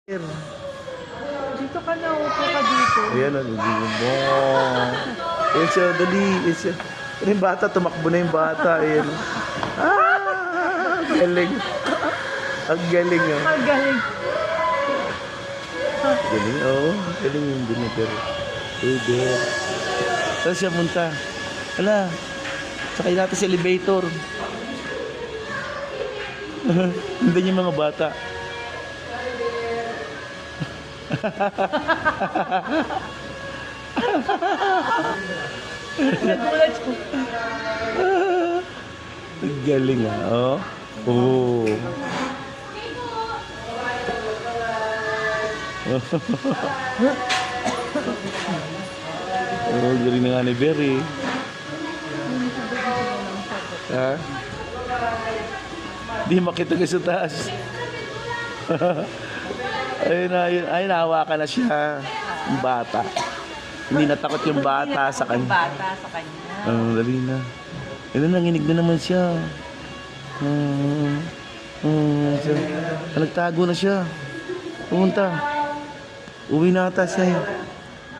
Dito ka na, upo ka dito. Ayan, nagiging mo. Ayan siya, dali. Ayan siya. Ayan yung bata, tumakbo na yung bata. Ayan. Galing. Ang galing, oh. Ang galing. Galing, oh. Galing yung Juniper. Hey, there. Saan siya punta? Hala. Sakay natin sa elevator. Hindi yung mga bata. Nagulat ko. Ang galing, ah. Oh. Oh. Oh, galing na nga ni Berry. Ha? Di makita ka sa taas. Ayun na, ayun, nahawakan na siya. Yung bata. Hindi natakot yung bata sa kanya. Bata sa kanya. Dali na. Ayun, nanginig na naman siya. Nagtago na siya. Pumunta. Uwi na ata siya.